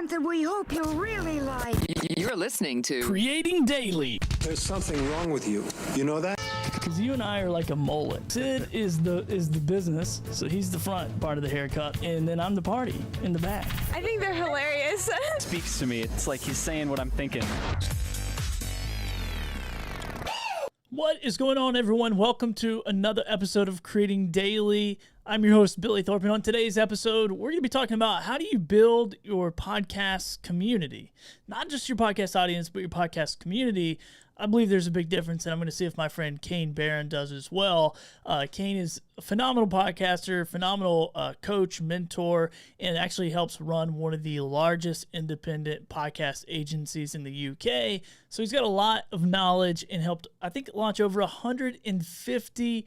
something we hope you'll really like. You're listening to Creating Daily. There's something wrong with you. You know that? Because you and I are like a mullet. Sid is the business, so he's the front part of the haircut, and then I'm the party in the back. I think they're hilarious. Speaks to me. It's like he's saying what I'm thinking. What is going on, everyone? Welcome to another episode of Creating Daily. I'm your host, Billy Thorpe, and on today's episode, we're going to be talking about how do you build your podcast community? Not just your podcast audience, but your podcast community. I believe there's a big difference, and I'm going to see if my friend Kane Baron does as well. Kane is a phenomenal podcaster, phenomenal coach, mentor, and actually helps run one of the largest independent podcast agencies in the UK. So he's got a lot of knowledge and helped, I think, launch over 150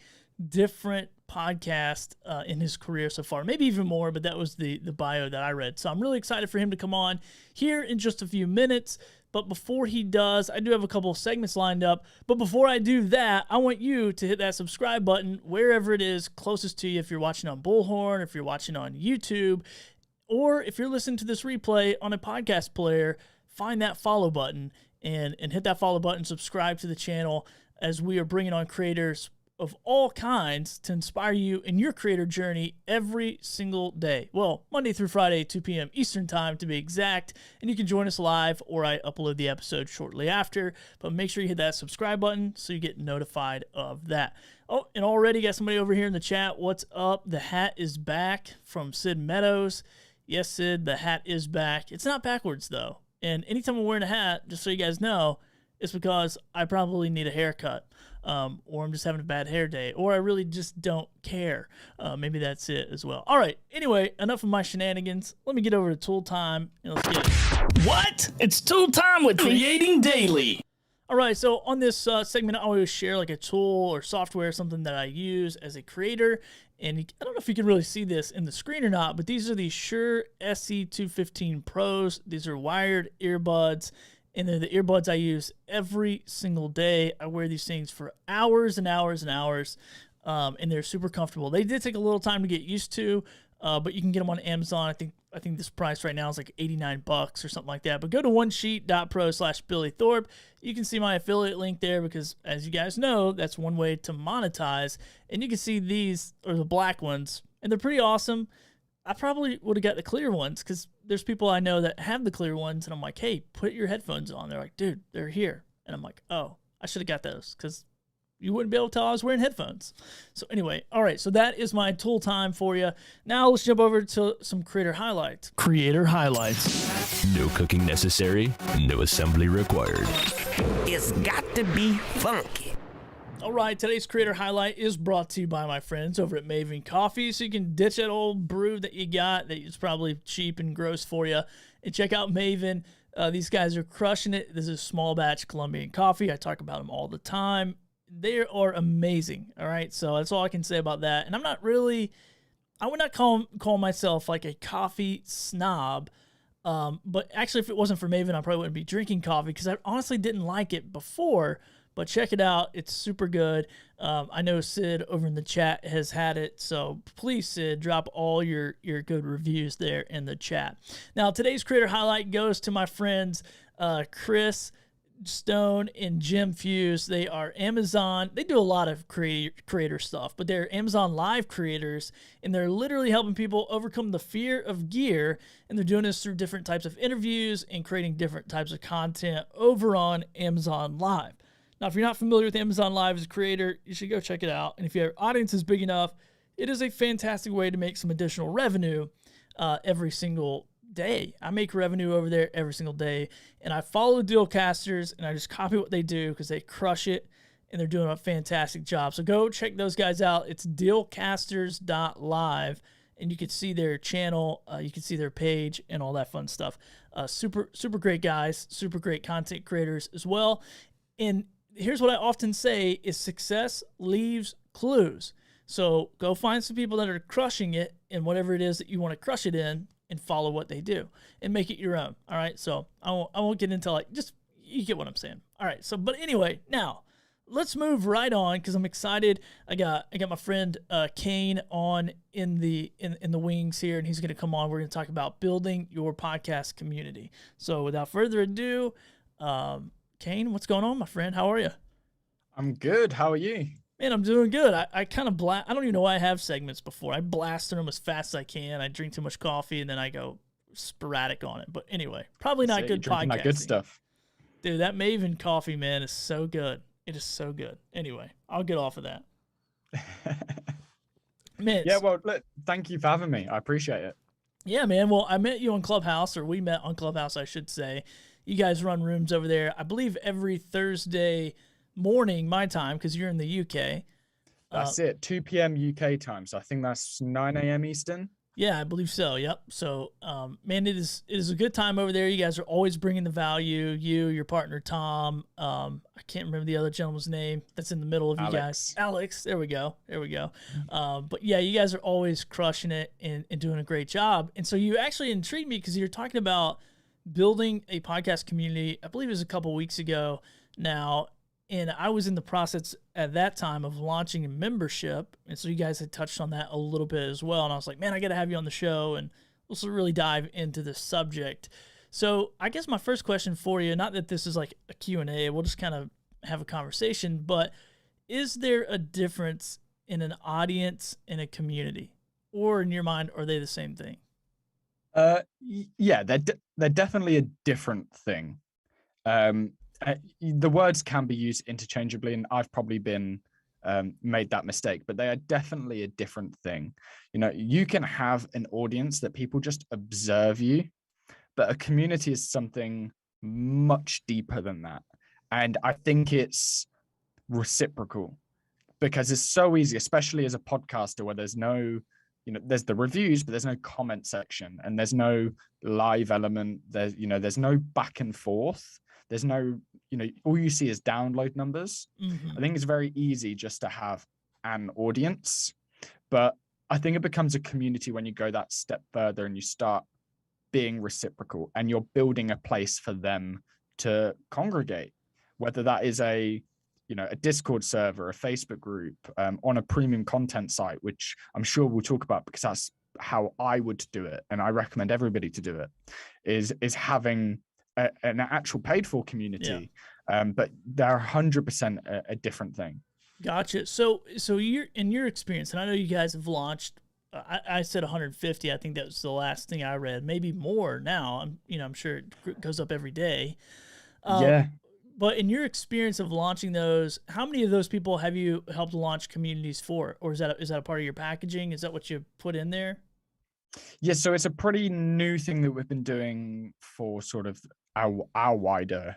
different podcasts in his career so far. Maybe even more, but that was the bio that I read. So I'm really excited for him to come on here in just a few minutes. But before he does, I do have a couple of segments lined up. But before I do that, I want you to hit that subscribe button wherever it is closest to you. If you're watching on Bullhorn, if you're watching on YouTube, or if you're listening to this replay on a podcast player, find that follow button and hit that follow button, subscribe to the channel as we are bringing on creators of all kinds to inspire you in your creator journey every single day. Well, Monday through Friday, 2 p.m. Eastern time to be exact, and you can join us live or I upload the episode shortly after, but make sure you hit that subscribe button so you get notified of that. Oh, and already got somebody over here in the chat. What's up? The hat is back from Sid Meadows. Yes, Sid, the hat is back. It's not backwards though, and anytime I'm wearing a hat, just so you guys know, it's because I probably need a haircut. Or I'm just having a bad hair day, or I really just don't care. Maybe that's it as well. All right. Anyway, enough of my shenanigans. Let me get over to tool time and let's get it. What? It's tool time with Creating Daily. All right. So on this segment, I always share like a tool or software, something that I use as a creator. And I don't know if you can really see this in the screen or not, but these are the Shure SC215 Pros. These are wired earbuds. And they're the earbuds I use every single day. I wear these things for hours and hours and hours, and they're super comfortable. They did take a little time to get used to, but you can get them on Amazon. I think this price right now is like $89 or something like that. But go to onesheet.pro/BillyThorpe. You can see my affiliate link there because, as you guys know, that's one way to monetize. And you can see these are the black ones, and they're pretty awesome. I probably would have got the clear ones because there's people I know that have the clear ones, and I'm like, hey, put your headphones on. They're like, dude, they're here. And I'm like, oh, I should have got those because you wouldn't be able to tell I was wearing headphones. So anyway, all right, so that is my tool time for you. Now let's jump over to some creator highlights. Creator highlights. No cooking necessary, no assembly required. It's got to be funky. All right, today's creator highlight is brought to you by my friends over at Maven Coffee, so you can ditch that old brew that you got that is probably cheap and gross for you, and check out Maven. These guys are crushing it. This is small batch Colombian coffee. I talk about them all the time. They are amazing, all right? So that's all I can say about that. And I would not call myself like a coffee snob, but actually if it wasn't for Maven, I probably wouldn't be drinking coffee because I honestly didn't like it before. But check it out. It's super good. I know Sid over in the chat has had it. So please, Sid, drop all your good reviews there in the chat. Now, today's creator highlight goes to my friends Chris Stone and Jim Fuse. They are Amazon. They do a lot of creator stuff, but they're Amazon Live creators, and they're literally helping people overcome the fear of gear, and they're doing this through different types of interviews and creating different types of content over on Amazon Live. Now, if you're not familiar with Amazon Live as a creator, you should go check it out. And if your audience is big enough, it is a fantastic way to make some additional revenue every single day. I make revenue over there every single day, and I follow Dealcasters, and I just copy what they do because they crush it, and they're doing a fantastic job. So go check those guys out. It's dealcasters.live, and you can see their channel, you can see their page, and all that fun stuff. Super great guys, super great content creators as well. And here's what I often say is success leaves clues. So go find some people that are crushing it in whatever it is that you want to crush it in and follow what they do and make it your own. All right. So I won't get into just, you get what I'm saying. All right. So, but anyway, now let's move right on because I'm excited. I got my friend Kane on in the wings here, and he's going to come on. We're going to talk about building your podcast community. So without further ado, Kane, what's going on, my friend? How are you? I'm good. How are you? Man, I'm doing good. I kind of I don't even know why I have segments before. I blast through them as fast as I can. I drink too much coffee, and then I go sporadic on it. But anyway, probably not good podcasting. That good stuff. Dude, that Maven coffee, man, is so good. It is so good. Anyway, I'll get off of that. Man, yeah, well, look, thank you for having me. I appreciate it. Yeah, man. Well, I met you on Clubhouse, or we met on Clubhouse, I should say. You guys run rooms over there, I believe, every Thursday morning, my time, because you're in the UK. That's it, 2 p.m. UK time. So I think that's 9 a.m. Eastern. Yeah, I believe so. Yep. So, man, it is a good time over there. You guys are always bringing the value. You, your partner Tom. I can't remember the other gentleman's name that's in the middle of you guys. Alex. There we go. But yeah, you guys are always crushing it and doing a great job. And so you actually intrigued me because you're talking about building a podcast community. I believe it was a couple weeks ago now. And I was in the process at that time of launching a membership. And so you guys had touched on that a little bit as well. And I was like, man, I got to have you on the show and let's really dive into this subject. So I guess my first question for you, not that this is like a Q&A, we'll just kind of have a conversation, but is there a difference in an audience and a community? Or in your mind, are they the same thing? Yeah, they're definitely a different thing. The words can be used interchangeably, and I've probably been made that mistake, but they are definitely a different thing. You know, you can have an audience that people just observe you, but a community is something much deeper than that. And I think it's reciprocal because it's so easy, especially as a podcaster where there's no, there's the reviews, but there's no comment section and there's no live element. There's no back and forth. There's no, all you see is download numbers. I think it's very easy just to have an audience, but I think it becomes a community when you go that step further and you start being reciprocal and you're building a place for them to congregate, whether that is a Discord server, a Facebook group, on a premium content site, which I'm sure we'll talk about because that's how I would do it. And I recommend everybody to do it is having an actual paid for community, but they're 100% a different thing. Gotcha. So you're in your experience, and I know you guys have launched. I said 150. I think that was the last thing I read. Maybe more now. I'm sure it goes up every day. Yeah. But in your experience of launching those, how many of those people have you helped launch communities for, or is that a part of your packaging? Is that what you put in there? Yeah, so it's a pretty new thing that we've been doing for sort of our wider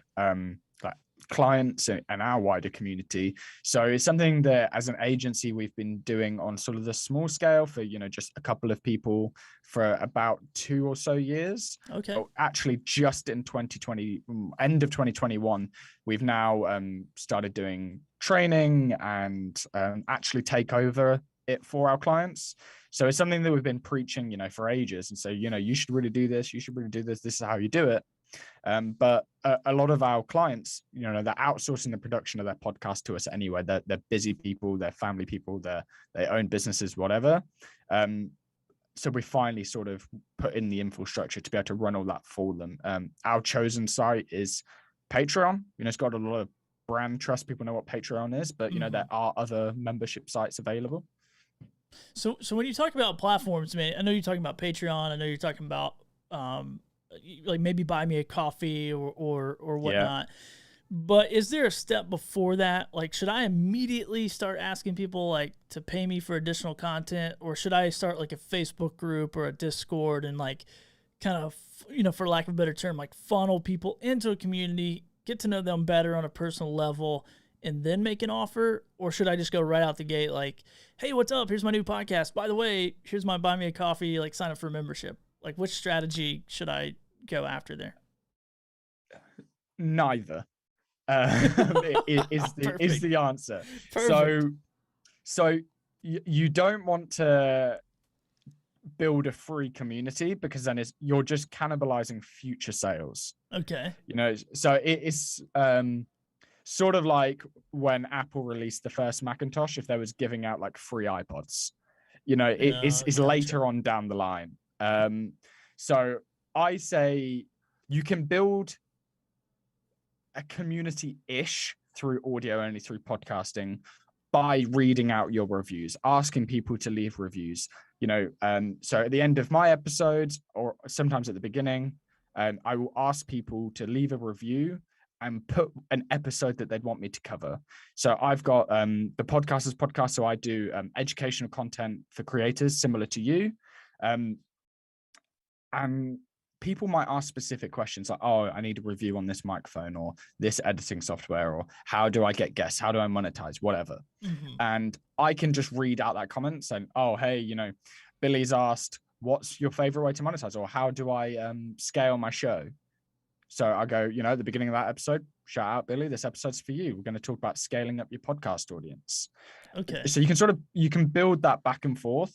clients and our wider community. So it's something that as an agency we've been doing on sort of the small scale for just a couple of people for about 2 or so years. Okay. Actually, just in 2020, end of 2021, we've now started doing training and actually take over it for our clients. So it's something that we've been preaching, for ages. And so, you should really do this. You should really do this. This is how you do it. But a lot of our clients, they're outsourcing the production of their podcast to us anyway. They're busy people, they're family people, they own businesses, whatever. So we finally sort of put in the infrastructure to be able to run all that for them. Our chosen site is Patreon. It's got a lot of brand trust. People know what Patreon is, but there are other membership sites available. So when you talk about platforms, man, I know you're talking about Patreon. I know you're talking about like maybe buy me a coffee or whatnot. Yeah. But is there a step before that? Like, should I immediately start asking people like to pay me for additional content, or should I start like a Facebook group or a Discord and like kind of, for lack of a better term, like funnel people into a community, get to know them better on a personal level, and then make an offer? Or should I just go right out the gate like, hey, what's up? Here's my new podcast. By the way, here's my buy me a coffee, like sign up for a membership. Like, which strategy should I go after there? Neither. Is the answer. Perfect. So you don't want to build a free community because then you're just cannibalizing future sales. Okay. So it's Sort of like when Apple released the first Macintosh, if they was giving out like free iPods, it's Gotcha. later on down the line. So I say you can build a community-ish through audio only, through podcasting, by reading out your reviews, asking people to leave reviews. So at the end of my episodes, or sometimes at the beginning, I will ask people to leave a review and put an episode that they'd want me to cover. So I've got the Podcasters Podcast. So I do educational content for creators similar to you. And people might ask specific questions like, oh, I need a review on this microphone or this editing software, or how do I get guests? How do I monetize? Whatever. And I can just read out that comment saying, oh, hey, Billy's asked, what's your favorite way to monetize? Or how do I scale my show? So I go, at the beginning of that episode, shout out, Billy, this episode's for you. We're going to talk about scaling up your podcast audience. Okay. So you can build that back and forth,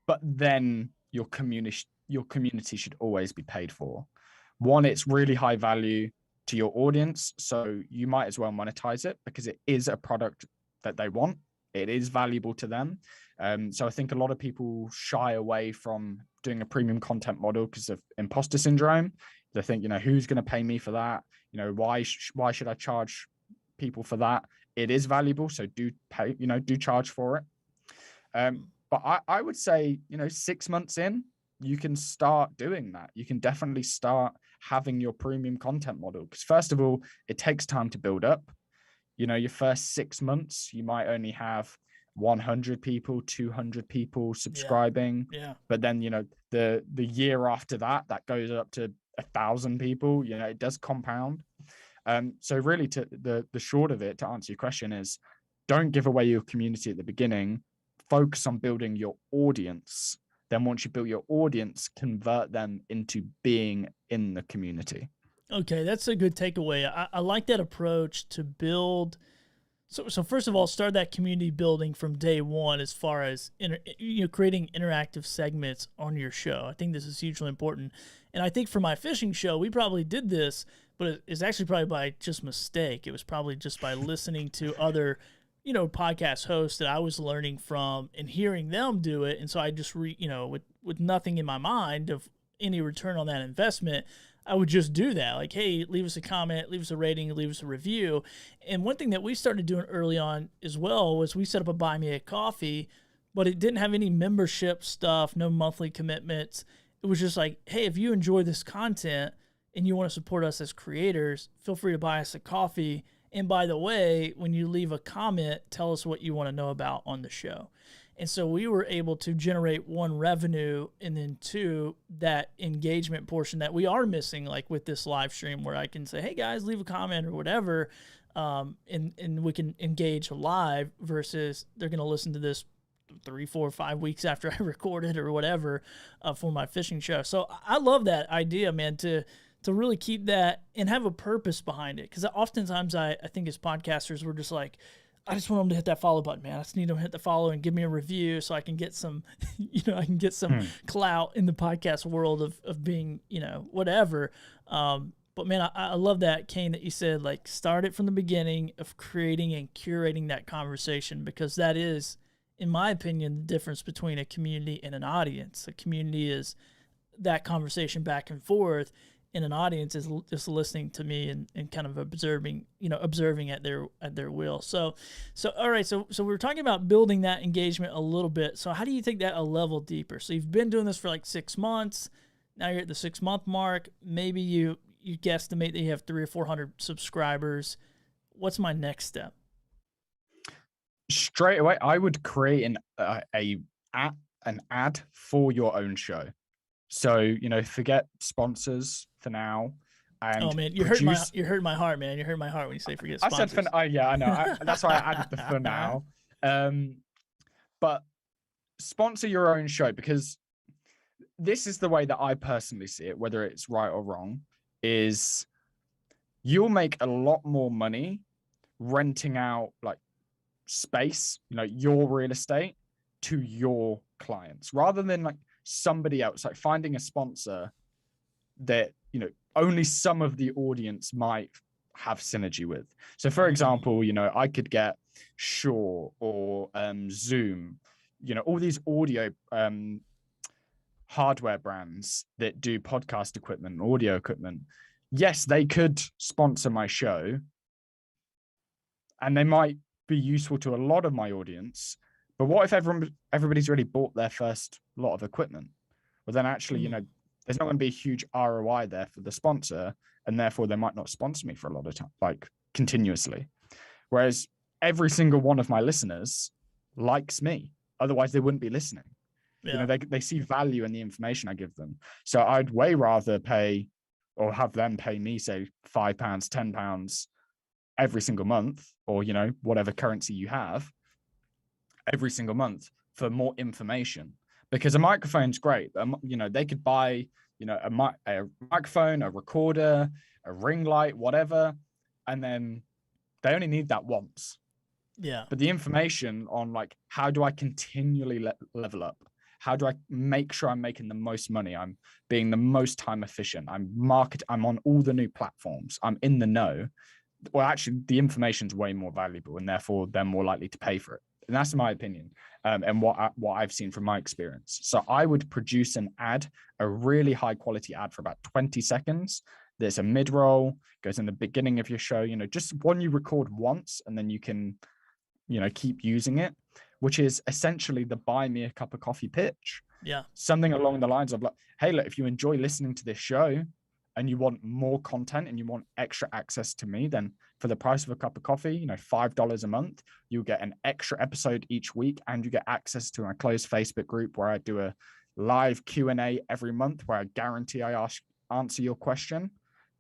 but then your community should always be paid for. One, it's really high value to your audience, so you might as well monetize it because it is a product that they want. It is valuable to them. So I think a lot of people shy away from doing a premium content model because of imposter syndrome. They think, who's going to pay me for that? Why should I charge people for that? It is valuable, so do pay, do charge for it. But I would say, 6 months in, you can start doing that. You can definitely start having your premium content model, because first of all, it takes time to build up. Your first 6 months, you might only have 100 people, 200 people subscribing. Yeah. But then, the year after that goes up to 1,000 people. It does compound. So really, the short of it, to answer your question, is don't give away your community at the beginning. Focus on building your audience. Then once you build your audience, convert them into being in the community. Okay, that's a good takeaway. I like that approach to build. So first of all, start that community building from day one, as far as creating interactive segments on your show. I think this is hugely important. And I think for my fishing show, we probably did this, but it's actually probably by just mistake. It was probably just by listening to other podcast hosts that I was learning from and hearing them do it. And so I just with nothing in my mind of any return on that investment, I would just do that. Like, hey, leave us a comment, leave us a rating, leave us a review. And one thing that we started doing early on as well was we set up a Buy Me a Coffee, but it didn't have any membership stuff, no monthly commitments. It was just like, hey, if you enjoy this content and you want to support us as creators, feel free to buy us a coffee. And by the way, when you leave a comment, tell us what you want to know about on the show. And so we were able to generate, one, revenue, and then two, that engagement portion that we are missing, like with this live stream, where I can say, hey guys, leave a comment or whatever, and we can engage live, versus they're going to listen to this 3, 4, 5 weeks after I recorded or whatever for my fishing show. So I love that idea, man, to really keep that and have a purpose behind it. Because oftentimes I think as podcasters, we're just like, I just want them to hit that follow button, man. I just need them to hit the follow and give me a review so I can get some, clout in the podcast world of being, whatever. But man, I love that, Kane, that you said, like, start it from the beginning of creating and curating that conversation, because that is, in my opinion, the difference between a community and an audience. A community is that conversation back and forth, and an audience is just listening to me and kind of observing at their will. So all right, so we're talking about building that engagement a little bit. So how do you take that a level deeper? So you've been doing this for like 6 months. Now you're at the 6 month mark. Maybe you guesstimate that you have 300 or 400 subscribers. What's my next step? Straight away, I would create an ad for your own show. So, forget sponsors for now. And oh man, you hurt my heart, man. You hurt my heart when you say forget sponsors. I said yeah, I know. That's why I added the for now. But sponsor your own show, because this is the way that I personally see it, whether it's right or wrong, is you'll make a lot more money renting out like space, your real estate, to your clients, rather than like somebody else, like finding a sponsor that only some of the audience might have synergy with. So for example, you know, I could get Shure or Zoom, you know, all these audio hardware brands that do podcast equipment, audio equipment. Yes, they could sponsor my show and they might be useful to a lot of my audience. But what if everybody's already bought their first lot of equipment? Well, then actually, you know, there's not going to be a huge ROI there for the sponsor, and therefore they might not sponsor me for a lot of time, like continuously. Whereas every single one of my listeners likes me. Otherwise, they wouldn't be listening. Yeah. You know, they see value in the information I give them. So I'd way rather pay or have them pay me, say, £5, £10 every single month, or, you know, whatever currency you have every single month for more information. Because a microphone's great, but, you know, they could buy, you know, a microphone, a recorder, a ring light, whatever, and then they only need that once. Yeah. But the information on, like, how do I continually level up? How do I make sure I'm making the most money? I'm being the most time efficient. I'm on all the new platforms. I'm in the know. Well, actually, the information's way more valuable, and therefore they're more likely to pay for it. And that's my opinion, and what I've seen from my experience. So I would produce an ad, a really high quality ad for about 20 seconds. There's a mid-roll, goes in the beginning of your show, you know, just one you record once, and then you can, you know, keep using it, which is essentially the buy me a cup of coffee pitch. Yeah. Something along the lines of like, hey, look, if you enjoy listening to this show and you want more content and you want extra access to me, then for the price of a cup of coffee, you know, $5 a month, you'll get an extra episode each week, and you get access to my closed Facebook group where I do a live Q&A every month where I guarantee I answer your question,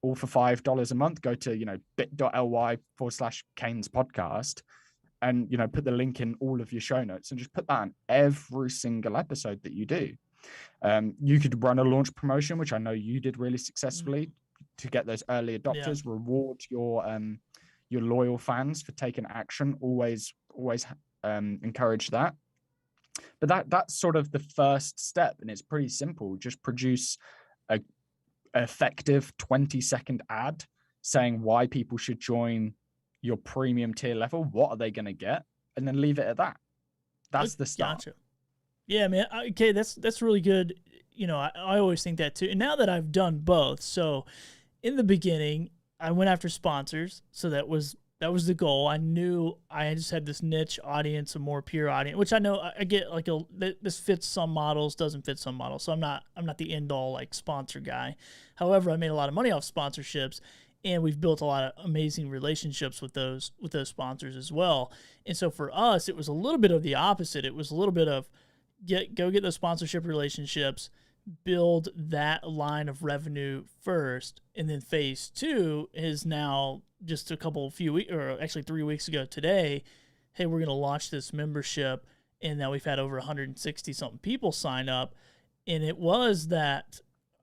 all for $5 a month. Go to, you know, bit.ly/Kane's podcast, and, you know, put the link in all of your show notes and just put that on every single episode that you do. You could run a launch promotion, which I know you did really successfully, to get those early adopters. Yeah. Reward your loyal fans for taking action. Always encourage that. But that's sort of the first step, and it's pretty simple. Just produce a effective 20-second ad saying why people should join your premium tier level. What are they going to get? And then leave it at that. That's the start. Gotcha. Yeah, man. Okay, that's really good. You know, I always think that too. And now that I've done both, so in the beginning, I went after sponsors. So that was the goal. I knew I just had this niche audience, a more pure audience, which I know I get like this fits some models, doesn't fit some models. So I'm not the end all like sponsor guy. However, I made a lot of money off sponsorships, and we've built a lot of amazing relationships with those sponsors as well. And so for us, it was a little bit of the opposite. It was a little bit of go get those sponsorship relationships, build that line of revenue first, and then phase 2 is now just a few weeks, or actually 3 weeks ago today. Hey, we're going to launch this membership, and now we've had over 160 something people sign up, and it was that.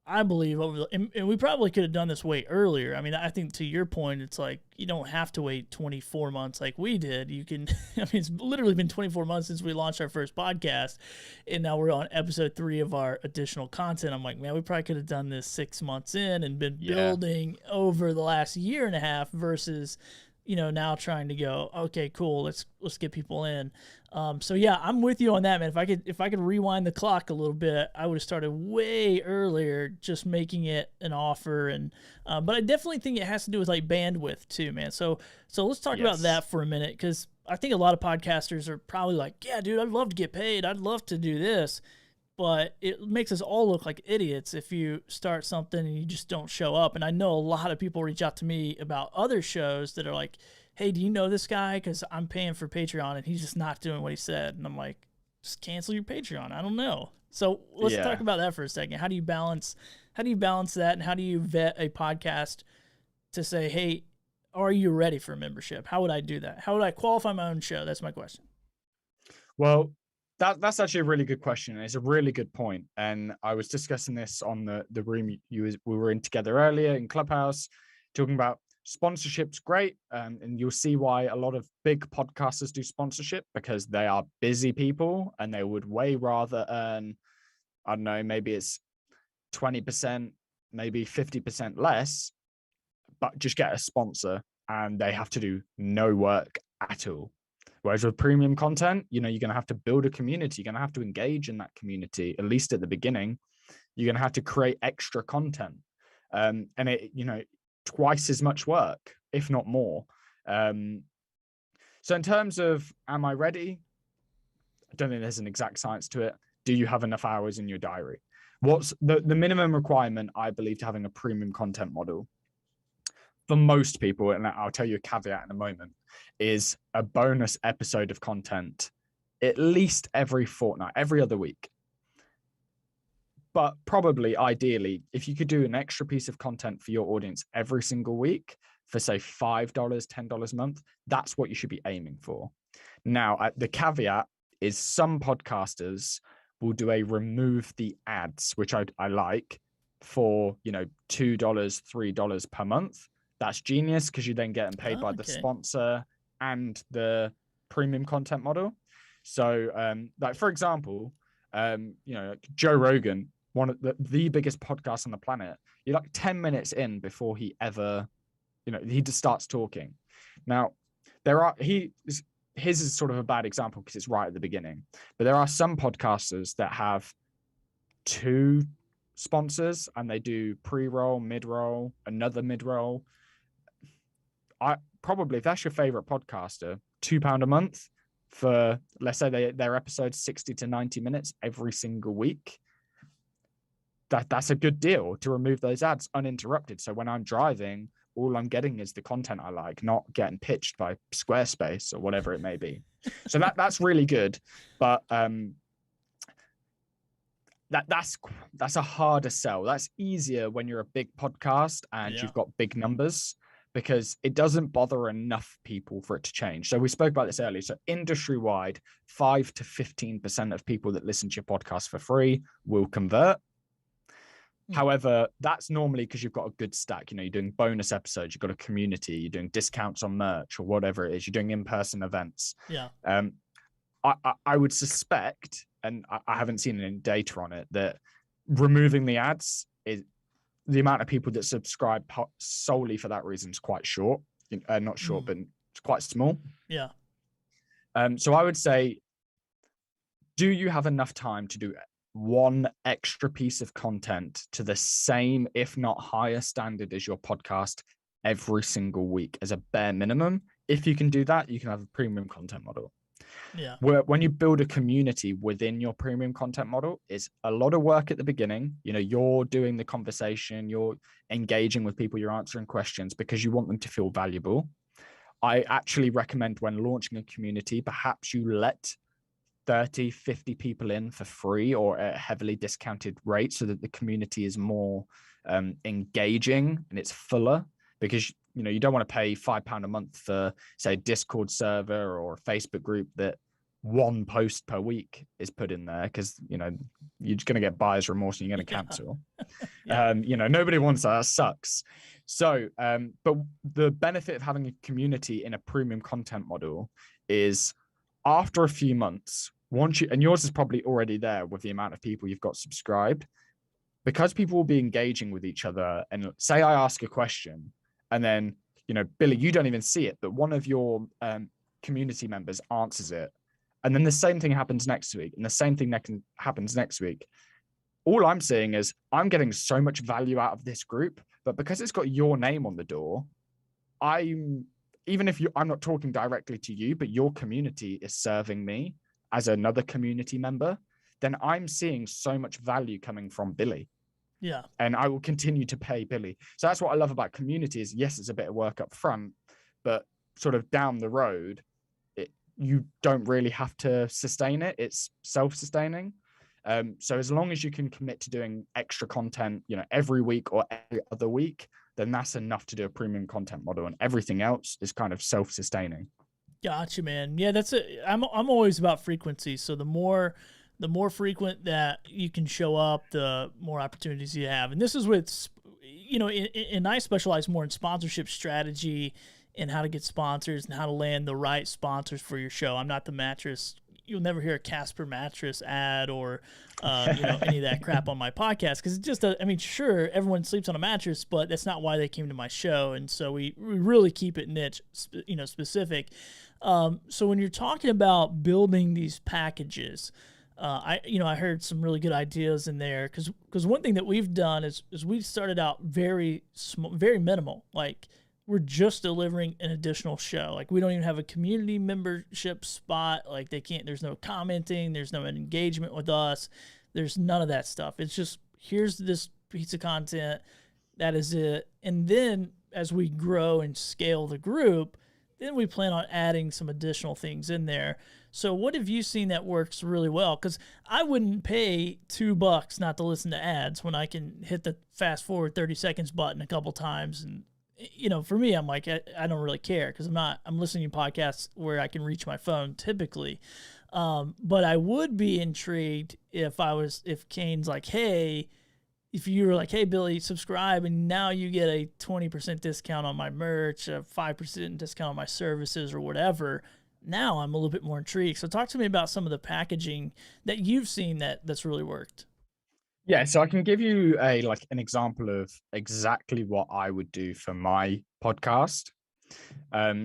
I believe and we probably could have done this way earlier. I mean, I think to your point, it's like you don't have to wait 24 months like we did. You can, I mean, it's literally been 24 months since we launched our first podcast, and now we're on episode 3 of our additional content. I'm like, man, we probably could have done this 6 months in and been building over the last year and a half versus, you know, now trying to go, okay, cool, let's get people in. So yeah, I'm with you on that, man. If I could rewind the clock a little bit, I would have started way earlier, just making it an offer. And but I definitely think it has to do with like bandwidth too, man. So let's talk about that for a minute, because I think a lot of podcasters are probably like, yeah, dude, I'd love to get paid. I'd love to do this. But it makes us all look like idiots if you start something and you just don't show up. And I know a lot of people reach out to me about other shows that are like, hey, do you know this guy? Because I'm paying for Patreon and he's just not doing what he said. And I'm like, just cancel your Patreon. I don't know. So let's talk about that for a second. How do you balance that? And how do you vet a podcast to say, hey, are you ready for a membership? How would I do that? How would I qualify my own show? That's my question. Well, that's actually a really good question. It's a really good point. And I was discussing this on the room we were in together earlier in Clubhouse, talking about sponsorship's great. And you'll see why a lot of big podcasters do sponsorship, because they are busy people and they would way rather earn, I don't know, maybe it's 20%, maybe 50% less, but just get a sponsor and they have to do no work at all. Whereas with premium content, you're going to have to build a community. You're going to have to engage in that community, at least at the beginning. You're going to have to create extra content. And it, twice as much work, if not more. So in terms of, am I ready? I don't think there's an exact science to it. Do you have enough hours in your diary? What's the minimum requirement, I believe, to having a premium content model? For most people, and I'll tell you a caveat in a moment, is a bonus episode of content at least every fortnight, every other week. But probably, ideally, if you could do an extra piece of content for your audience every single week for, say, $5, $10 a month, that's what you should be aiming for. Now, the caveat is some podcasters will do a remove the ads, which I like, for, $2, $3 per month. That's genius because you're then getting paid by the sponsor and the premium content model. So, like, for example, Joe Rogan, one of the biggest podcasts on the planet, you're like 10 minutes in before he ever, he just starts talking. Now, his is sort of a bad example because it's right at the beginning, but there are some podcasters that have 2 sponsors and they do pre-roll, mid-roll, another mid-roll. If that's your favorite podcaster, £2 a month for, let's say their episodes 60 to 90 minutes every single week. That's a good deal to remove those ads uninterrupted. So when I'm driving, all I'm getting is the content I like, not getting pitched by Squarespace or whatever it may be. So that's really good. But that's a harder sell. That's easier when you're a big podcast and you've got big numbers, because it doesn't bother enough people for it to change. So we spoke about this earlier. So industry-wide, 5 to 15% of people that listen to your podcast for free will convert. However, that's normally because you've got a good stack. You're doing bonus episodes, you've got a community, you're doing discounts on merch or whatever it is. You're doing in-person events. Yeah. I would suspect, and I haven't seen any data on it, that removing the ads is the amount of people that subscribe solely for that reason is quite short. Not short, but it's quite small. Yeah. So I would say, do you have enough time to do one extra piece of content to the same, if not higher standard as your podcast every single week as a bare minimum? If you can do that, you can have a premium content model. Yeah. When you build a community within your premium content model, is a lot of work at the beginning. You're doing the conversation, you're engaging with people, you're answering questions because you want them to feel valuable. I actually recommend, when launching a community, perhaps you let 30, 50 people in for free or at a heavily discounted rate so that the community is more engaging and it's fuller, because you don't want to pay £5 a month for, say, a Discord server or a Facebook group that one post per week is put in there, because you're just going to get buyer's remorse and you're going to cancel. Nobody wants that. That sucks. So but the benefit of having a community in a premium content model is, after a few months, and yours is probably already there with the amount of people you've got subscribed, because people will be engaging with each other. And say I ask a question and then, Billy, you don't even see it, but one of your community members answers it. And then the same thing happens next week, and the same thing happens next week. All I'm saying is I'm getting so much value out of this group, but because it's got your name on the door, even if I'm not talking directly to you, but your community is serving me as another community member, then I'm seeing so much value coming from Billy. Yeah. And I will continue to pay Billy. So that's what I love about community is, yes, it's a bit of work up front, but sort of down the road, you don't really have to sustain it. It's self-sustaining. So as long as you can commit to doing extra content, every week or every other week, then that's enough to do a premium content model, and everything else is kind of self-sustaining. Gotcha, man. Yeah, I'm always about frequency. So the more frequent that you can show up, the more opportunities you have. And this is with, and I specialize more in sponsorship strategy and how to get sponsors and how to land the right sponsors for your show. I'm not the mattress, you'll never hear a Casper mattress ad or any of that crap on my podcast, because it's just sure, everyone sleeps on a mattress, but that's not why they came to my show. And so we really keep it niche, specific. So when you're talking about building these packages, I heard some really good ideas in there, because one thing that we've done is we started out very small, very minimal. Like, we're just delivering an additional show. Like, we don't even have a community membership spot. Like, there's no commenting, there's no engagement with us, there's none of that stuff. It's just, here's this piece of content, that is it. And then as we grow and scale the group, then we plan on adding some additional things in there. So what have you seen that works really well? Because I wouldn't pay $2 not to listen to ads when I can hit the fast forward 30 seconds button a couple times. And, for me, I'm like, I don't really care, because I'm listening to podcasts where I can reach my phone typically. But I would be intrigued if Kane's like, hey, if you were like, hey, Billy, subscribe, and now you get a 20% discount on my merch, a 5% discount on my services or whatever. Now I'm a little bit more intrigued. So talk to me about some of the packaging that you've seen that's really worked. Yeah, so I can give you an example of exactly what I would do for my podcast.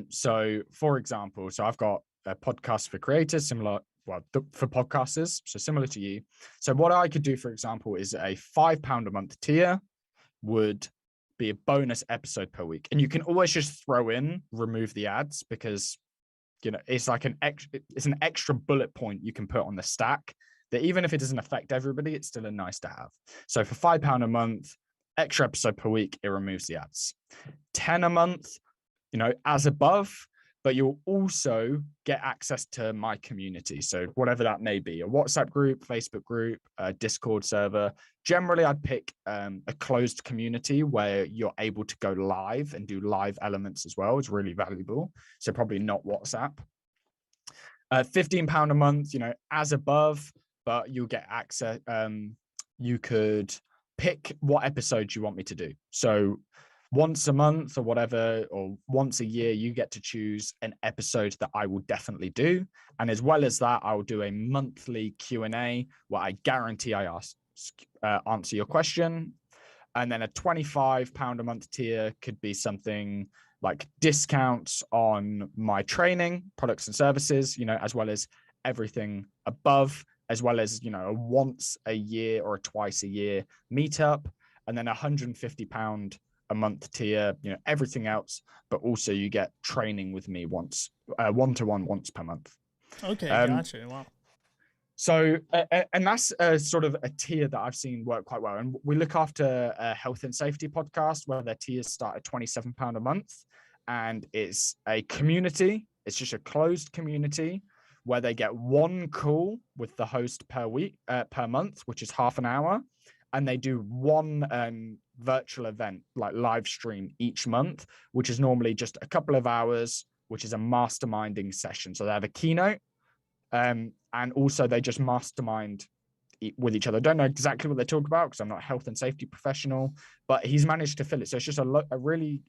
So for example, I've got a podcast for creators, for podcasters, so similar to you. So what I could do, for example, is a £5 a month tier would be a bonus episode per week. And you can always just remove the ads, because it's like an extra bullet point you can put on the stack that, even if it doesn't affect everybody, it's still a nice to have. So for £5 a month, extra episode per week, it removes the ads. 10 a month, as above, but you'll also get access to my community. So whatever that may be, a WhatsApp group, Facebook group, a Discord server. Generally, I'd pick a closed community where you're able to go live and do live elements as well. It's really valuable. So probably not WhatsApp. £15 a month, as above, but you'll get access. You could pick what episodes you want me to do. So once a month or whatever, or once a year, you get to choose an episode that I will definitely do. And as well as that, I will do a monthly Q&A where I guarantee I answer your question. And then a £25 a month tier could be something like discounts on my training, products and services, as well as everything above, as well as, a once a year or a twice a year meetup. And then £150 a month tier, everything else, but also you get training with me one-to-one once per month. Okay, gotcha. Wow. So, and that's sort of a tier that I've seen work quite well. And we look after a health and safety podcast where their tiers start at £27 a month. And it's a community. It's just a closed community where they get one call with the host per month, which is half an hour. And they do one virtual event, like live stream each month, which is normally just a couple of hours, which is a masterminding session. So they have a keynote, and also they just mastermind with each other. I don't know exactly what they talk about because I'm not a health and safety professional, but he's managed to fill it. So it's just a really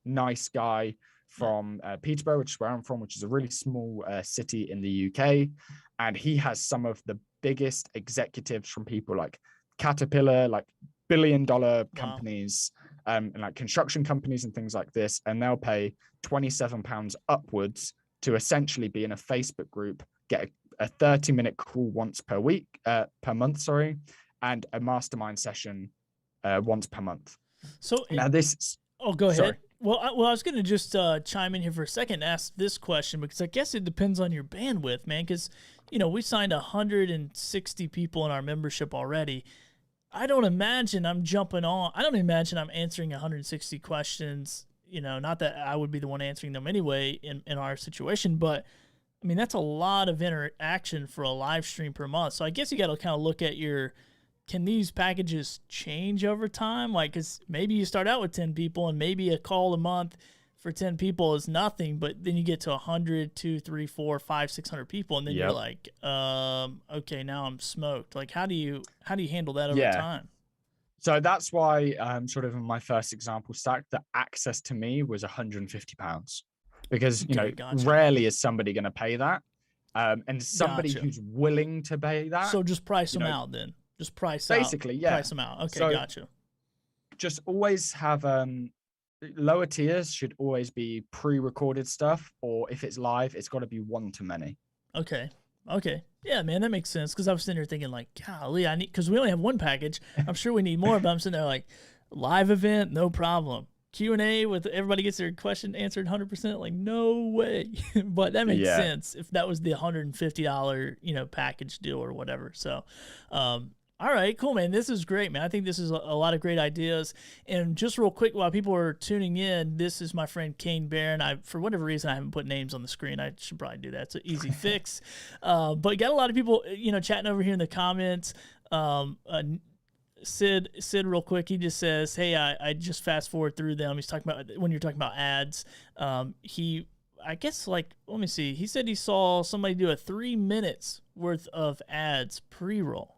nice guy from Peterborough, which is where I'm from, which is a really small city in the UK. And he has some of the biggest executives from people like Caterpillar, like billion-dollar companies, and like construction companies and things like this, and they'll pay £27 upwards to essentially be in a Facebook group, get a 30-minute call once per month, and a mastermind session once per month. So now this. Oh, go ahead. Sorry. Well, I was going to just chime in here for a second and ask this question, because I guess it depends on your bandwidth, man. Because we signed 160 people in our membership already. I don't imagine I'm jumping on. I don't imagine I'm answering 160 questions. Not that I would be the one answering them anyway in our situation, but I mean, that's a lot of interaction for a live stream per month. So I guess you got to kind of look at can these packages change over time? Like, because maybe you start out with 10 people and maybe a call a month for 10 people is nothing, but then you get to 100, 200, 300, 400, 500, 600 people, and then you're like, okay, now I'm smoked. Like, how do you handle that over time? So that's why sort of in my first example stack, the access to me was £150, because, Gotcha. rarely is somebody going to pay that. and somebody Gotcha. who's willing to pay that. So just price you them know, out then. Just price basically, out. yeah. Price them out. Okay, So gotcha. just always have lower tiers should always be pre-recorded stuff, or if it's live, it's got to be one to many. Okay. Okay. Yeah, man, that makes sense. Because I was sitting there thinking, like, golly, because we only have one package. I'm sure we need more, but I'm sitting there like, live event, no problem. Q&A with everybody gets their question answered 100%. Like, no way. But that makes sense if that was the $150, package deal or whatever. So, all right, cool, man. This is great, man. I think this is a lot of great ideas. And just real quick, while people are tuning in, this is my friend Kane Baron. For whatever reason, I haven't put names on the screen. I should probably do that. It's an easy fix. But got a lot of people, chatting over here in the comments. Sid, real quick, he just says, hey, I just fast forward through them. He's talking about when you're talking about ads. I guess, let me see. He said he saw somebody do a 3 minutes worth of ads pre-roll.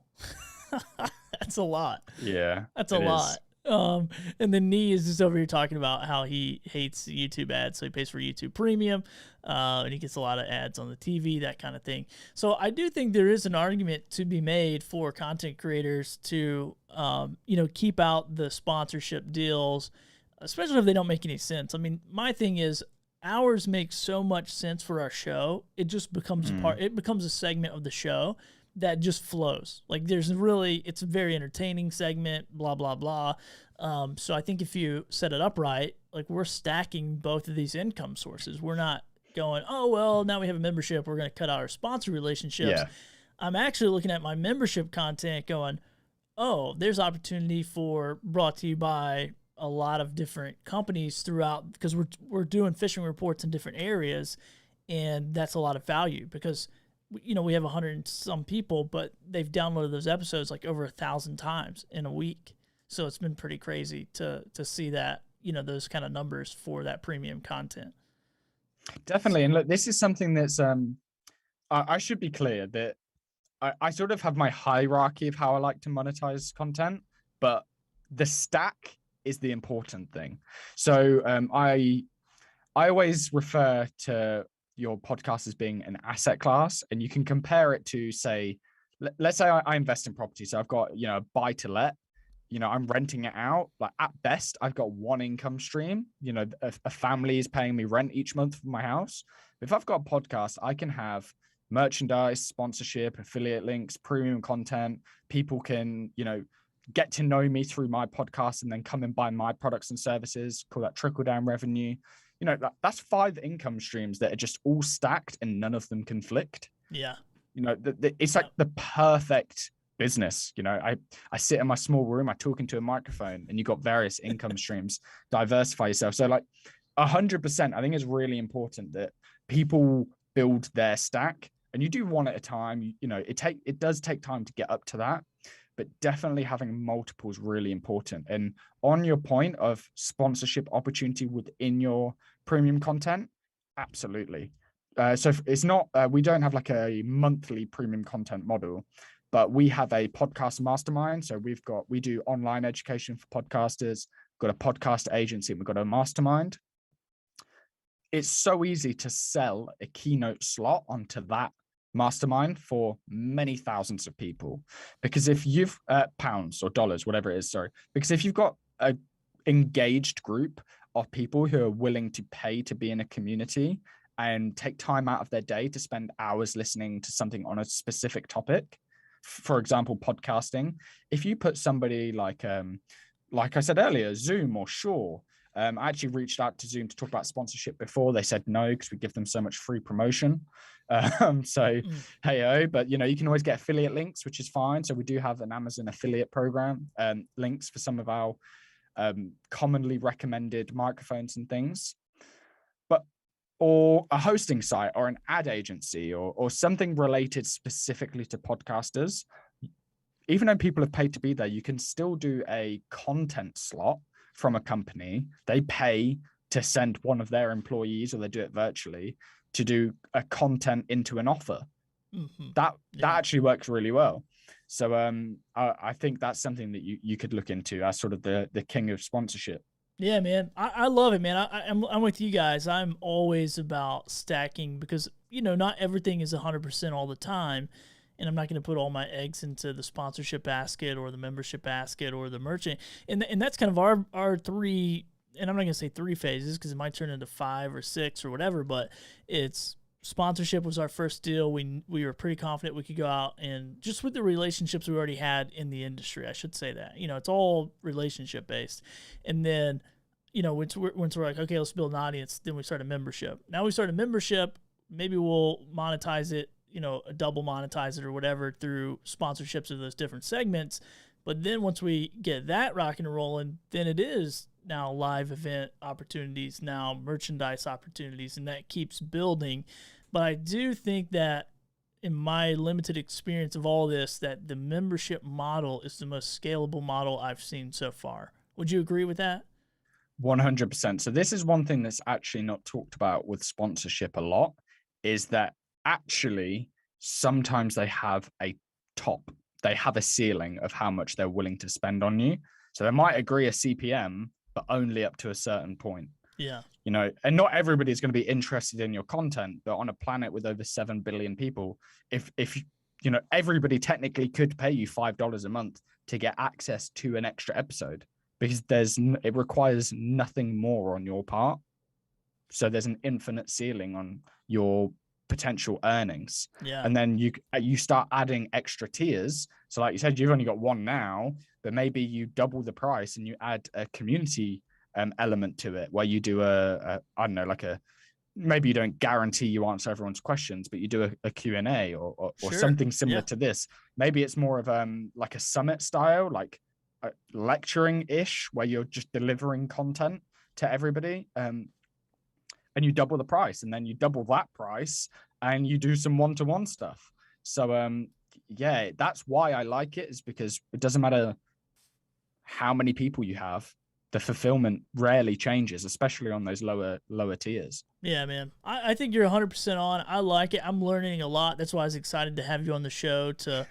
That's a lot. Yeah, that's a lot. And then Nee is just over here talking about how he hates YouTube ads, so he pays for YouTube Premium, and he gets a lot of ads on the TV, that kind of thing. So I do think there is an argument to be made for content creators to, keep out the sponsorship deals, especially if they don't make any sense. I mean, my thing is, ours make so much sense for our show. It just becomes it becomes a segment of the show that just flows. Like it's a very entertaining segment, blah, blah, blah. So I think if you set it up right, like we're stacking both of these income sources. We're not going, oh, well, now we have a membership, we're going to cut out our sponsor relationships. Yeah. I'm actually looking at my membership content going, oh, there's opportunity for brought to you by a lot of different companies throughout, because we're doing fishing reports in different areas, and that's a lot of value because we have 100 and some people, but they've downloaded those episodes like over 1,000 times in a week. So it's been pretty crazy to see that, those kind of numbers for that premium content. Definitely. And look, this is something that's, I should be clear that I sort of have my hierarchy of how I like to monetize content, but the stack is the important thing. So I always refer to your podcast as being an asset class, and you can compare it to, say, let's say I invest in property. So I've got, a buy to let, I'm renting it out. Like at best, I've got one income stream, a family is paying me rent each month for my house. If I've got a podcast, I can have merchandise, sponsorship, affiliate links, premium content. People can, get to know me through my podcast and then come and buy my products and services, call that trickle down revenue. That's 5 income streams that are just all stacked and none of them conflict. Yeah. It's like the perfect business. I sit in my small room, I talk into a microphone, and you got various income streams, diversify yourself. So 100%, I think it's really important that people build their stack, and you do one at a time. It does take time to get up to that, but definitely having multiple is really important. And on your point of sponsorship opportunity within your premium content, absolutely. So it's not, we don't have like a monthly premium content model, but we have a podcast mastermind. So we do online education for podcasters, got a podcast agency, and we've got a mastermind. It's so easy to sell a keynote slot onto that mastermind for many thousands of people, because if you've pounds or dollars, whatever it is, because if you've got a engaged group of people who are willing to pay to be in a community and take time out of their day to spend hours listening to something on a specific topic, for example, podcasting, if you put somebody like I said earlier, Zoom or Shaw, I actually reached out to Zoom to talk about sponsorship before. They said no, because we give them so much free promotion. Hey-oh, but you can always get affiliate links, which is fine. So we do have an Amazon affiliate program, links for some of our commonly recommended microphones and things. Or a hosting site or an ad agency or something related specifically to podcasters. Even though people have paid to be there, you can still do a content slot from a company. They pay to send one of their employees, or they do it virtually, to do a content into an offer. Mm-hmm. That actually works really well. So I think that's something that you could look into as sort of the king of sponsorship. Yeah, man. I love it, man. I'm with you guys. I'm always about stacking because, not everything is 100% all the time. And I'm not going to put all my eggs into the sponsorship basket or the membership basket or the merchant. And that's kind of our three, and I'm not going to say three phases because it might turn into 5 or 6 or whatever, but it's sponsorship was our first deal. We were pretty confident we could go out and just with the relationships we already had in the industry, I should say that. It's all relationship based. And then, once we're like, okay, let's build an audience, then we start a membership. Now we start a membership, maybe we'll monetize it, a double monetize it or whatever through sponsorships of those different segments. But then once we get that rocking and rolling, then it is now live event opportunities, now merchandise opportunities, and that keeps building. But I do think that in my limited experience of all this, that the membership model is the most scalable model I've seen so far. Would you agree with that? 100%. So this is one thing that's actually not talked about with sponsorship a lot, is that actually sometimes they have a ceiling of how much they're willing to spend on you. So they might agree a CPM, but only up to a certain point. Yeah. And not everybody's going to be interested in your content, but on a planet with over 7 billion people, if everybody technically could pay you $5 a month to get access to an extra episode, because it requires nothing more on your part. So there's an infinite ceiling on your potential earnings. Yeah. And then you start adding extra tiers. So like you said, you've only got one now, but maybe you double the price and you add a community element to it where you do maybe you don't guarantee you answer everyone's questions, but you do a Q&A or Sure. something similar to this. Maybe it's more of like a summit style, like lecturing-ish, where you're just delivering content to everybody. And you double the price, and then you double that price and you do some one-to-one stuff. So yeah, that's why I like it, is because it doesn't matter how many people you have, the fulfillment rarely changes, especially on those lower tiers. Yeah, man. I think you're 100% on. I like it. I'm learning a lot. That's why I was excited to have you on the show to,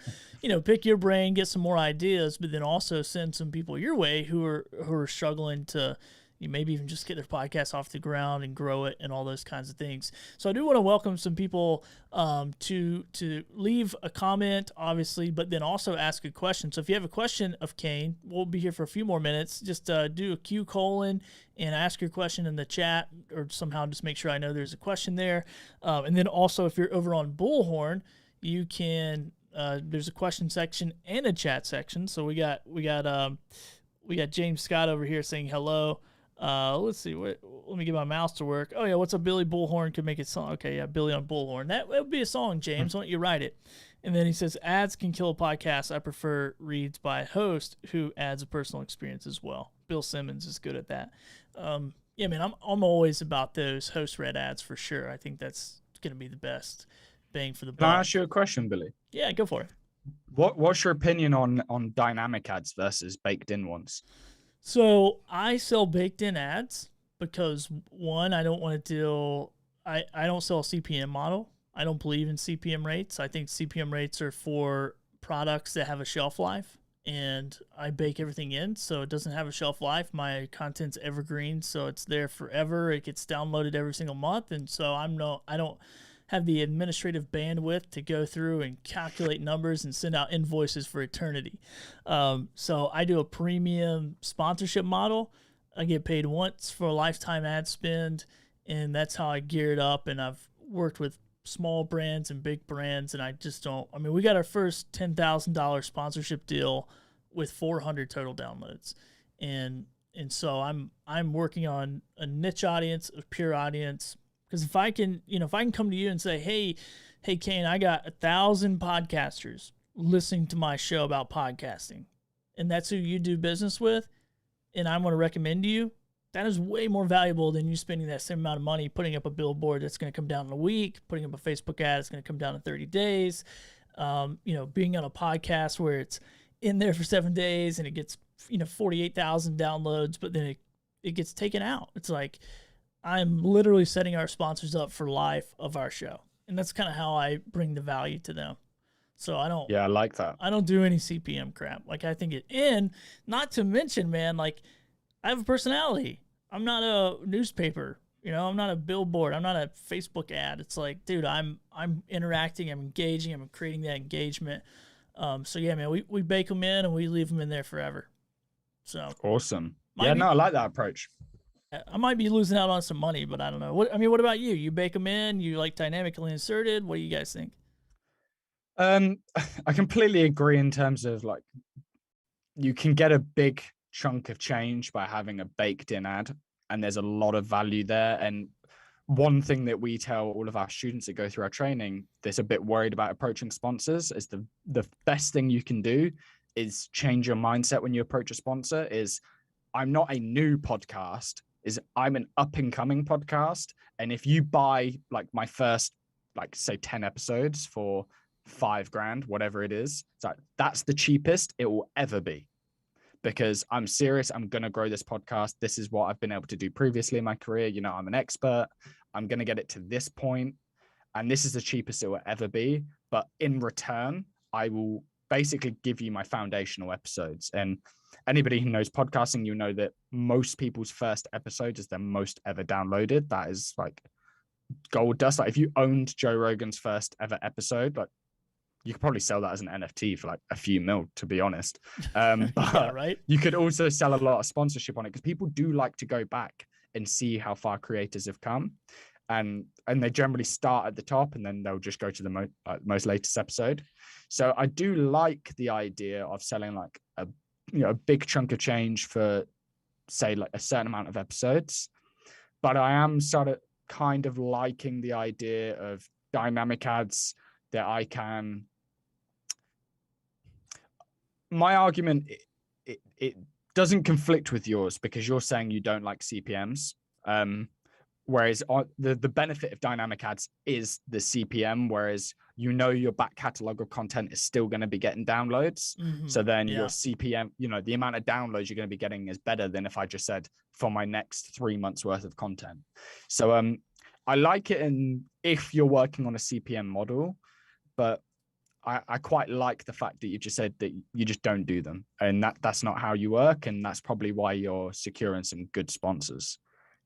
pick your brain, get some more ideas, but then also send some people your way who are struggling to maybe even just get their podcast off the ground and grow it and all those kinds of things. So I do want to welcome some people to leave a comment, obviously, but then also ask a question. So if you have a question of Kane, we'll be here for a few more minutes. Just do a Q : and ask your question in the chat, or somehow just make sure I know there's a question there. And then also if you're over on Bullhorn, you can there's a question section and a chat section. So we got James Scott over here saying hello. Let's see. Let me get my mouse to work. Oh yeah, what's up, Billy? Bullhorn could make it song. Okay, yeah, Billy on Bullhorn. That would be a song, James. Why don't you write it? And then he says, ads can kill a podcast. I prefer reads by a host who adds a personal experience as well. Bill Simmons is good at that. Yeah, man, I'm always about those host read ads for sure. I think that's going to be the best bang for the buck. Can I ask you a question, Billy? Yeah, go for it. What's your opinion on dynamic ads versus baked in ones? So I sell baked in ads because, one, I don't want to deal. I don't sell a CPM model. I don't believe in CPM rates. I think CPM rates are for products that have a shelf life, and I bake everything in so it doesn't have a shelf life. My content's evergreen, so it's there forever. It gets downloaded every single month, and so I don't have the administrative bandwidth to go through and calculate numbers and send out invoices for eternity. So I do a premium sponsorship model. I get paid once for a lifetime ad spend, and that's how I gear it up. And I've worked with small brands and big brands, and we got our first $10,000 sponsorship deal with 400 total downloads. And so I'm working on a niche audience, a pure audience. Because if I can come to you and say, hey, Kane, I got 1,000 podcasters listening to my show about podcasting, and that's who you do business with, and I'm going to recommend you, that is way more valuable than you spending that same amount of money putting up a billboard that's going to come down in a week, putting up a Facebook ad that's going to come down in 30 days, being on a podcast where it's in there for 7 days and it gets 48,000 downloads, but then it gets taken out. It's like, I'm literally setting our sponsors up for life of our show. And that's kind of how I bring the value to them. So I like that. I don't do any CPM crap. Like, I think and not to mention, man, like, I have a personality. I'm not a newspaper. You know, I'm not a billboard. I'm not a Facebook ad. It's like, dude, I'm interacting. I'm engaging. I'm creating that engagement. So yeah, man, we bake them in and we leave them in there forever. So Awesome. Might Yeah, be- no, I like that approach. I might be losing out on some money, but I don't know. What about you? You bake them in. You like dynamically inserted. What do you guys think? I completely agree in terms of like you can get a big chunk of change by having a baked in ad, and there's a lot of value there. And one thing that we tell all of our students that go through our training that's a bit worried about approaching sponsors is the best thing you can do is change your mindset when you approach a sponsor. Is I'm not a new podcast, is I'm an up and coming podcast. And if you buy like my first, like say 10 episodes for $5,000, whatever it is, so that's the cheapest it will ever be, because I'm serious. I'm going to grow this podcast. This is what I've been able to do previously in my career. You know, I'm an expert. I'm going to get it to this point, and this is the cheapest it will ever be. But in return, I will basically give you my foundational episodes. And anybody who knows podcasting, you know that most people's first episode is their most ever downloaded. That is like gold dust. Like if you owned Joe Rogan's first ever episode, like you could probably sell that as an NFT for like a few mil, to be honest. But Yeah, right. you could also sell a lot of sponsorship on it, because people do like to go back and see how far creators have come. And they generally start at the top and then they'll just go to the most latest episode. So I do like the idea of selling like a big chunk of change for, say, like a certain amount of episodes. But I am sort of kind of liking the idea of dynamic ads that I can. My argument, it doesn't conflict with yours, because you're saying you don't like CPMs. Whereas the benefit of dynamic ads is the CPM, whereas your back catalog of content is still going to be getting downloads. So then your CPM, the amount of downloads you're going to be getting is better than if I just said for my next 3 months worth of content. So I like it if you're working on a CPM model, but I quite like the fact that you just said that you just don't do them, and that's not how you work, and that's probably why you're securing some good sponsors.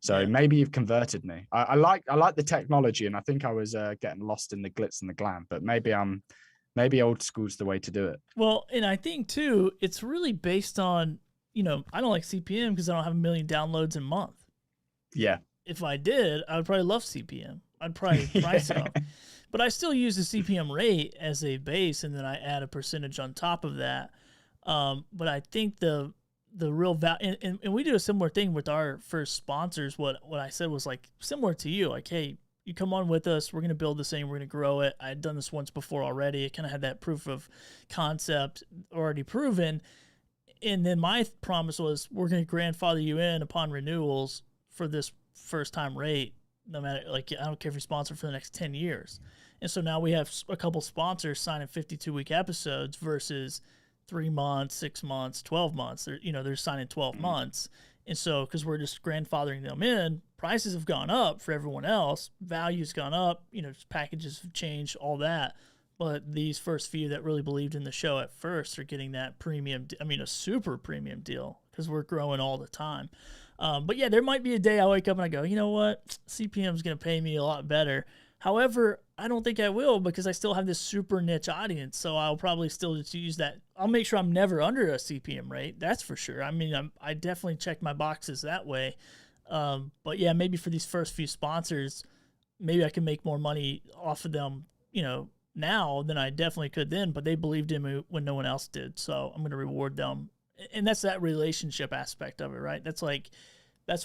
So maybe you've converted me. I like the technology, and I think I was getting lost in the glitz and the glam, but maybe old school's the way to do it. Well, and I think too, it's really based on, I don't like CPM because I don't have 1 million downloads a month. Yeah. If I did, I would probably love CPM. I'd probably price it up. But I still use the CPM rate as a base, and then I add a percentage on top of that. But I think the real value, and we do a similar thing with our first sponsors. What I said was like similar to you, like, hey, you come on with us, we're going to build this thing, we're going to grow it. I had done this once before already. It kind of had that proof of concept already proven. And then my promise was, we're going to grandfather you in upon renewals for this first time rate. No matter, like, I don't care if you're sponsored for the next 10 years. And so now we have a couple sponsors signing 52-week episodes versus 3 months, 6 months, 12 months. They're signing 12 months. And so, because we're just grandfathering them in, prices have gone up for everyone else. Value's gone up, packages have changed, all that. But these first few that really believed in the show at first are getting that premium, a super premium deal, because we're growing all the time. But yeah, there might be a day I wake up and I go, you know what? CPM's going to pay me a lot better. However, I don't think I will, because I still have this super niche audience. So I'll probably still just use that. I'll make sure I'm never under a CPM rate. That's for sure. I definitely check my boxes that way. But yeah, maybe for these first few sponsors, maybe I can make more money off of them, now than I definitely could then, but they believed in me when no one else did. So I'm going to reward them. And that's that relationship aspect of it, right? That's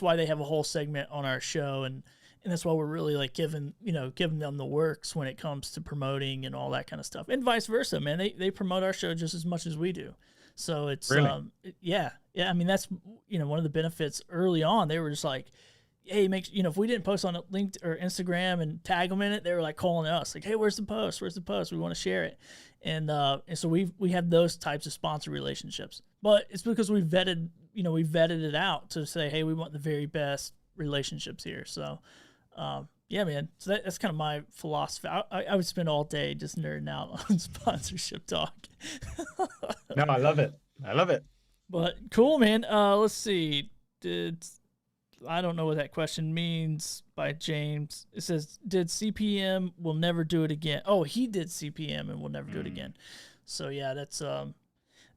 why they have a whole segment on our show. And that's why we're really like giving them the works when it comes to promoting and all that kind of stuff, and vice versa, man. They promote our show just as much as we do. So it's, really? Yeah. That's, one of the benefits early on. They were just like, hey, if we didn't post on LinkedIn or Instagram and tag them in it, they were like calling us like, hey, where's the post? We want to share it. And so we have those types of sponsor relationships, but it's because we vetted it out to say, hey, we want the very best relationships here. So, yeah, man. So that's kind of my philosophy. I would spend all day just nerding out on sponsorship talk. No, I love it. But cool, man. Let's see. I don't know what that question means by James. It says, did CPM will never do it again. Oh, he did CPM and will never do it again. So yeah, that's, and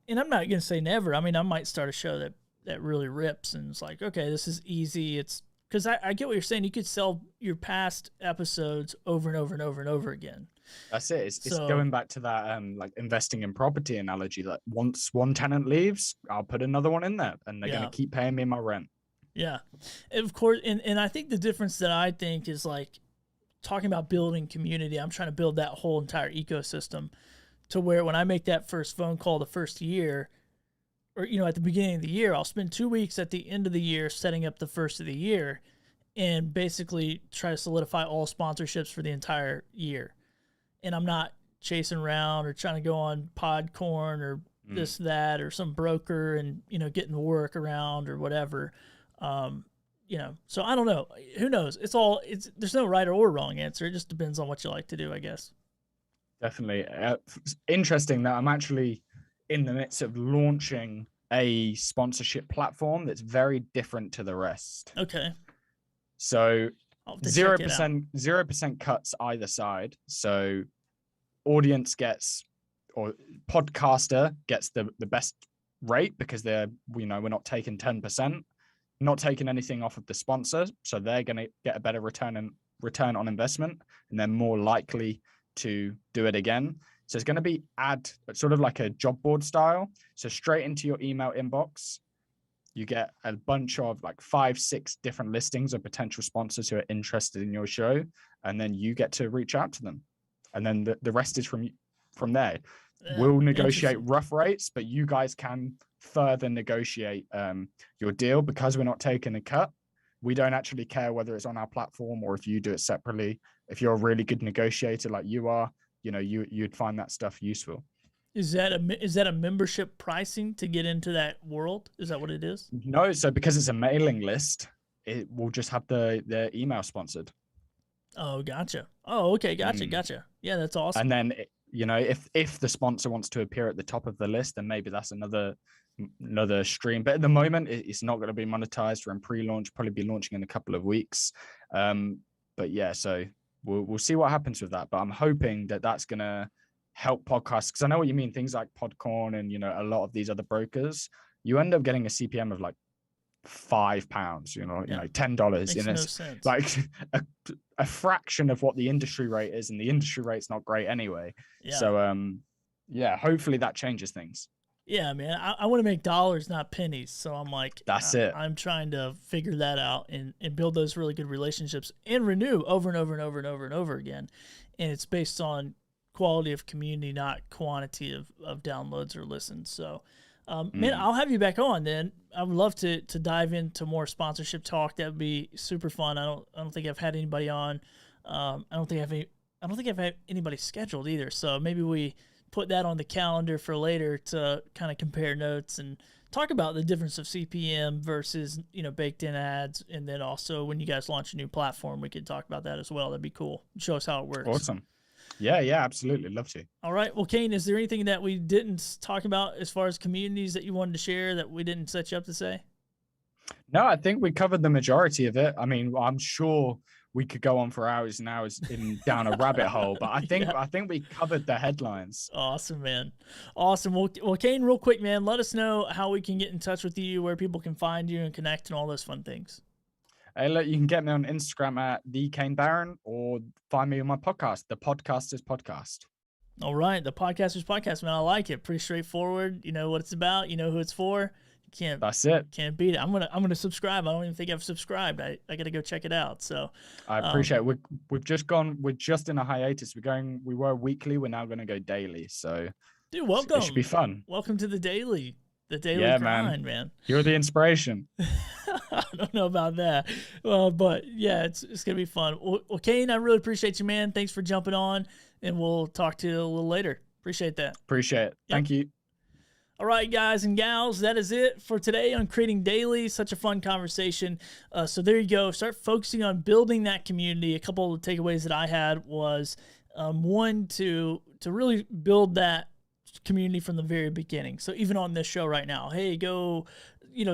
I'm not going to say never. I mean, I might start a show that really rips and it's like, okay, this is easy. It's because I get what you're saying. You could sell your past episodes over and over and over and over again. That's it. It's going back to that like investing in property analogy. Like once one tenant leaves, I'll put another one in there and they're going to keep paying me my rent. Yeah, and of course, and I think the difference that I think is like talking about building community. I'm trying to build that whole entire ecosystem to where when I make that first phone call the first year, or at the beginning of the year, I'll spend 2 weeks at the end of the year setting up the first of the year, and basically try to solidify all sponsorships for the entire year. And I'm not chasing around or trying to go on Podcorn or this, that, or some broker and getting the work around or whatever. So I don't know. Who knows? There's no right or wrong answer. It just depends on what you like to do, I guess. Definitely. Interesting that I'm actually in the midst of launching a sponsorship platform that's very different to the rest. Okay. So 0% cuts either side. So audience gets, or podcaster gets the best rate because we're not taking 10%. Not taking anything off of the sponsor, so they're going to get a better return on investment, and they're more likely to do it again. So it's going to be sort of like a job board style. So straight into your email inbox, you get a bunch of like 5-6 different listings of potential sponsors who are interested in your show, and then you get to reach out to them, and then the rest is from there. We'll negotiate rough rates, but you guys can further negotiate your deal because we're not taking a cut. We don't actually care whether it's on our platform or if you do it separately. If you're a really good negotiator like you are, you'd find that stuff useful. Is that a membership pricing to get into that world? Is that what it is? No, so because it's a mailing list, it will just have the email sponsored. Oh, gotcha. Oh, okay, gotcha. Yeah, that's awesome. And then if the sponsor wants to appear at the top of the list, then maybe that's another stream. But at the moment, it's not going to be monetized. We're in pre-launch, probably be launching in a couple of weeks. But yeah, so we'll see what happens with that. But I'm hoping that that's going to help podcasts, because I know what you mean. Things like Podcorn and a lot of these other brokers, you end up getting a CPM of like £5, $10. Makes no sense. Like a fraction of what the industry rate is, and the industry rate's not great anyway. Yeah. So hopefully that changes things. Yeah, man, I want to make dollars, not pennies. So I'm like, that's it. I'm trying to figure that out and build those really good relationships and renew over and over and over and over and over again. And it's based on quality of community, not quantity of downloads or listens. So man, I'll have you back on then. I would love to dive into more sponsorship talk. That would be super fun. I don't think I've had anybody on. I don't think I've had anybody scheduled either. So maybe we put that on the calendar for later to kind of compare notes and talk about the difference of CPM versus baked in ads. And then also when you guys launch a new platform, we could talk about that as well. That'd be cool. Show us how it works. Awesome. Yeah, absolutely. Love to. All right. Well, Kane, is there anything that we didn't talk about as far as communities that you wanted to share that we didn't set you up to say? No, I think we covered the majority of it. I mean, I'm sure we could go on for hours and hours down a rabbit hole, but I think we covered the headlines. Awesome, man. Awesome. Well, Kane, real quick, man, let us know how we can get in touch with you, where people can find you and connect and all those fun things. Hey, look, you can get me on Instagram at the Kane Baron, or find me on my podcast, The Podcasters Podcast. All right, The Podcasters Podcast, man. I like it. Pretty straightforward. You know what it's about. You know who it's for. That's it. Can't beat it. I'm gonna subscribe. I don't even think I've subscribed. I gotta go check it out. So I appreciate it. We're just in a hiatus. We were weekly. We're now gonna go daily. So dude, welcome. It should be fun. Welcome to the daily grind, man. You're the inspiration. I don't know about that. But yeah, it's gonna be fun. Well, Kane, I really appreciate you, man. Thanks for jumping on, and we'll talk to you a little later. Appreciate that. Appreciate it. Yep. Thank you. All right, guys and gals, that is it for today on Creating Daily. Such a fun conversation. So there you go. Start focusing on building that community. A couple of the takeaways that I had was, one, to really build that community from the very beginning. So even on this show right now, hey, go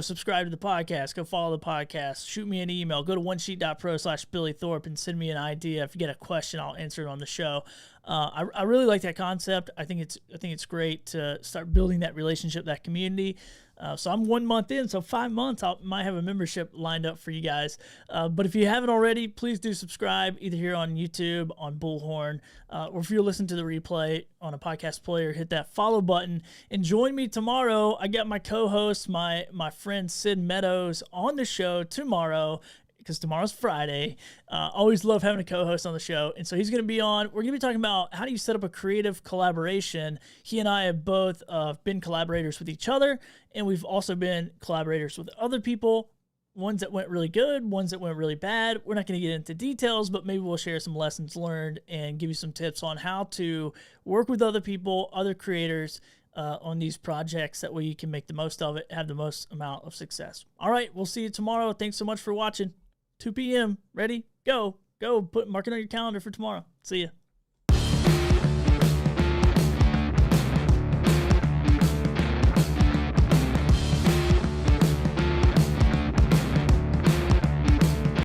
subscribe to the podcast, go follow the podcast, shoot me an email, go to onesheet.pro/BillyThorpe and send me an idea. If you get a question, I'll answer it on the show. I really like that concept. I think it's great to start building that relationship, that community. So I'm 1 month in, so 5 months I might have a membership lined up for you guys. But if you haven't already, please do subscribe either here on YouTube, on Bullhorn, or if you're listening to the replay on a podcast player, hit that follow button and join me tomorrow. I got my co-host, my friend Sid Meadows on the show tomorrow, because tomorrow's Friday. Always love having a co-host on the show. And so he's going to be on. We're going to be talking about how do you set up a creative collaboration. He and I have both been collaborators with each other, and we've also been collaborators with other people, ones that went really good, ones that went really bad. We're not going to get into details, but maybe we'll share some lessons learned and give you some tips on how to work with other people, other creators, on these projects. That way you can make the most of it, have the most amount of success. All right, we'll see you tomorrow. Thanks so much for watching. 2 p.m. Ready? Go. Mark it on your calendar for tomorrow. See ya.